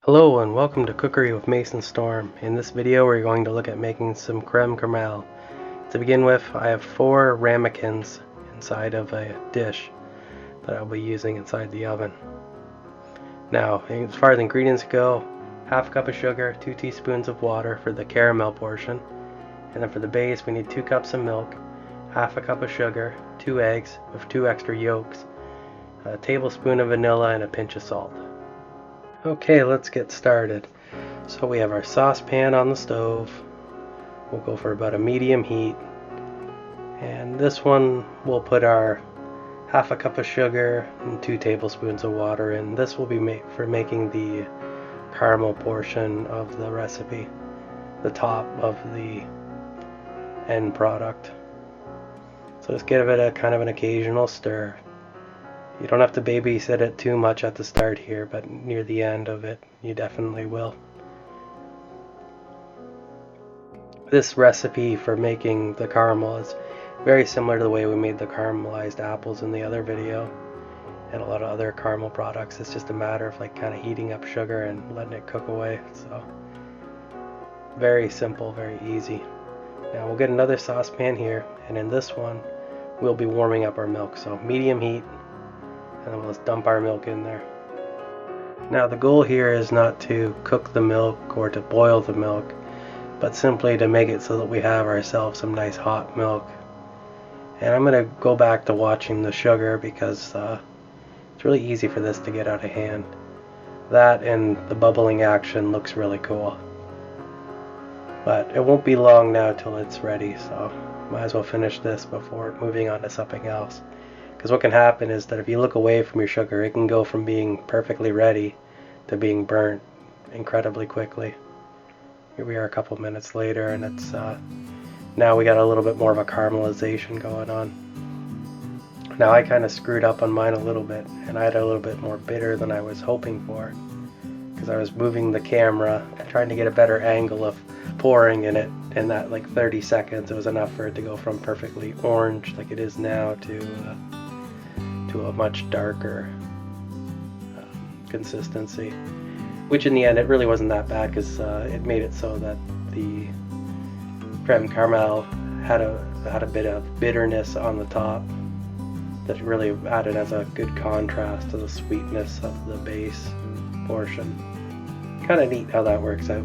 Hello and welcome to Cookery with Mason Storm. In this video we're going to look at making some creme caramel. To begin with, I have 4 ramekins inside of a dish that I'll be using inside the oven. Now, as far as ingredients go, half cup of sugar, 2 teaspoons of water for the caramel portion, and then for the base we need 2 cups of milk, half a cup of sugar, 2 eggs with 2 extra yolks, a tablespoon of vanilla, and a pinch of salt. Okay, let's get started. So we have our saucepan on the stove. We'll go for about a medium heat. And this one we'll put our half a cup of sugar and 2 tablespoons of water in. This will be for making the caramel portion of the recipe, the top of the end product. So just give it a kind of an occasional stir. You don't have to babysit it too much at the start here, but near the end of it, you definitely will. This recipe for making the caramel is very similar to the way we made the caramelized apples in the other video, and a lot of other caramel products. It's just a matter of kind of heating up sugar and letting it cook away. So very simple, very easy. Now we'll get another saucepan here, and in this one, we'll be warming up our milk. So medium heat. And then we'll just dump our milk in there. Now the goal here is not to cook the milk or to boil the milk, but simply to make it so that we have ourselves some nice hot milk. And I'm going to go back to watching the sugar because it's really easy for this to get out of hand. That and the bubbling action looks really cool. But it won't be long now till it's ready, so might as well finish this before moving on to something else. Because what can happen is that if you look away from your sugar, it can go from being perfectly ready to being burnt incredibly quickly. Here we are a couple minutes later, and it's now we got a little bit more of a caramelization going on. Now I kind of screwed up on mine a little bit, and I had a little bit more bitter than I was hoping for, because I was moving the camera, trying to get a better angle of pouring in it. In that 30 seconds, it was enough for it to go from perfectly orange like it is now to a much darker consistency, which in the end it really wasn't that bad, because it made it so that the creme caramel had a bit of bitterness on the top that really added as a good contrast to the sweetness of the base portion. Kind of neat how that works out.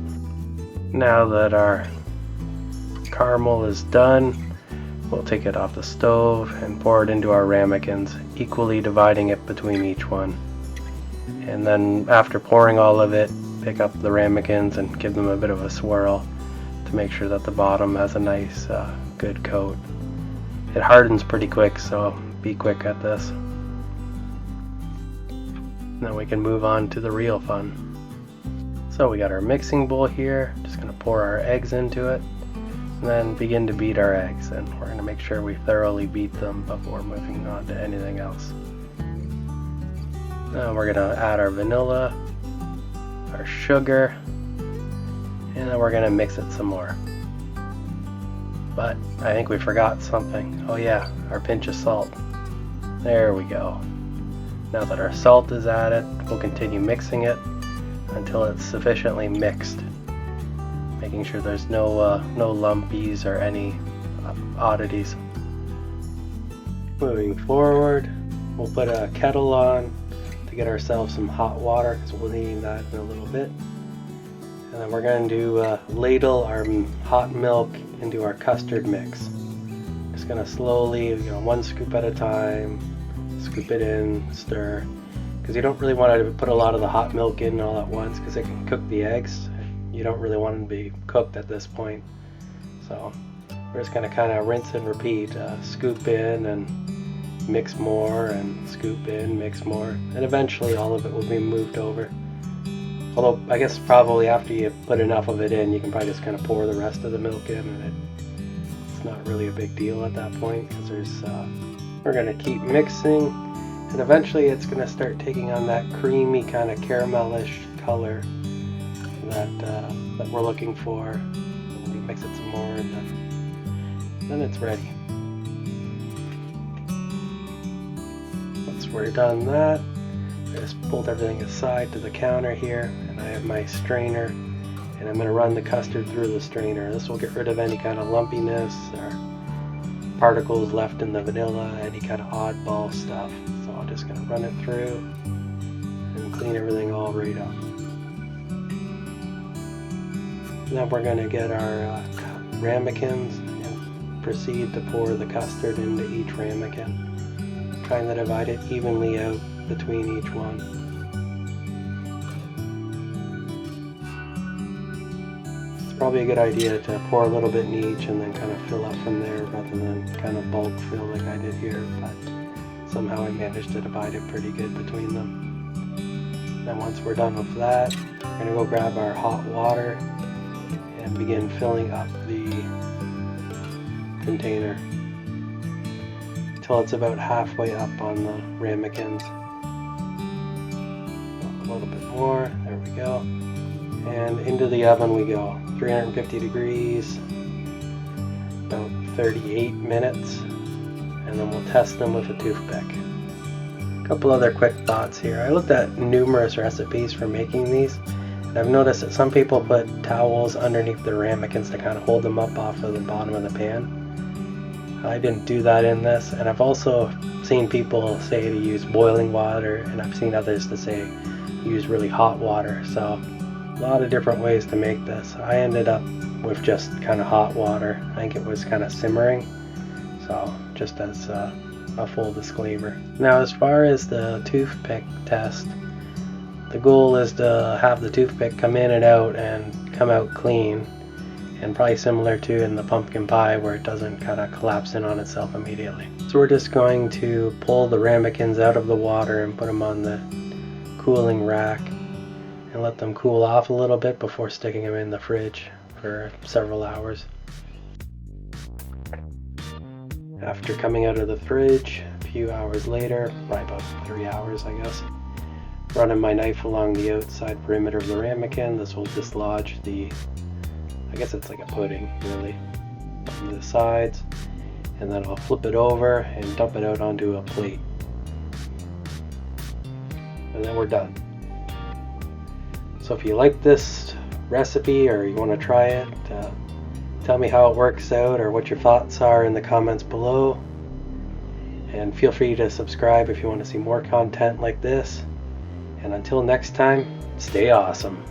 Now that our caramel is done, we'll take it off the stove and pour it into our ramekins, equally dividing it between each one. And then after pouring all of it, pick up the ramekins and give them a bit of a swirl to make sure that the bottom has a nice good coat. It hardens pretty quick, so be quick at this. Now we can move on to the real fun. So we got our mixing bowl here, just going to pour our eggs into it. And then begin to beat our eggs, and we're going to make sure we thoroughly beat them before moving on to anything else. Now we're going to add our vanilla, our sugar, and then we're going to mix it some more. But I think we forgot something. Oh yeah, our pinch of salt. There we go. Now that our salt is added, we'll continue mixing it until it's sufficiently mixed, making sure there's no lumpies or any oddities. Moving forward, we'll put a kettle on to get ourselves some hot water, because we'll need that in a little bit. And then we're going to ladle our hot milk into our custard mix. Just going to slowly, 1 scoop at a time, scoop it in, stir, because you don't really want to put a lot of the hot milk in all at once, because it can cook the eggs. You don't really want them to be cooked at this point. So we're just going to kind of rinse and repeat. Scoop in and mix more, and scoop in, mix more, and eventually all of it will be moved over. Although I guess probably after you put enough of it in, you can probably just kind of pour the rest of the milk in, and it's not really a big deal at that point, because we're going to keep mixing, and eventually it's going to start taking on that creamy kind of caramelish color that we're looking for. We mix it some more, and then it's ready. Once we're done that, I just pulled everything aside to the counter here, and I have my strainer, and I'm going to run the custard through the strainer. This will get rid of any kind of lumpiness or particles left in the vanilla, any kind of oddball stuff. So I'm just going to run it through and clean everything all right up. Then we're going to get our ramekins and proceed to pour the custard into each ramekin, trying to divide it evenly out between each one. It's probably a good idea to pour a little bit in each and then kind of fill up from there rather than kind of bulk fill like I did here, but somehow I managed to divide it pretty good between them. Then once we're done with that, we're going to go grab our hot water and begin filling up the container until it's about halfway up on the ramekins. A little bit more, there we go. And into the oven we go. 350 degrees, about 38 minutes, and then we'll test them with a toothpick. A couple other quick thoughts here. I looked at numerous recipes for making these, and I've noticed that some people put towels underneath the ramekins to kind of hold them up off of the bottom of the pan. I didn't do that in this, and I've also seen people say to use boiling water, and I've seen others to say use really hot water. So a lot of different ways to make this. I ended up with just kind of hot water. I think it was kind of simmering, so just as a full disclaimer. Now as far as the toothpick test, the goal is to have the toothpick come in and out and come out clean, and probably similar to in the pumpkin pie where it doesn't kind of collapse in on itself immediately. So we're just going to pull the ramekins out of the water and put them on the cooling rack and let them cool off a little bit before sticking them in the fridge for several hours. After coming out of the fridge a few hours later, probably about 3 hours I guess, running my knife along the outside perimeter of the ramekin, this will dislodge the, I guess it's like a pudding really, on the sides, and then I'll flip it over and dump it out onto a plate. And then we're done. So if you like this recipe or you want to try it, tell me how it works out or what your thoughts are in the comments below. And feel free to subscribe if you want to see more content like this. And until next time, stay awesome.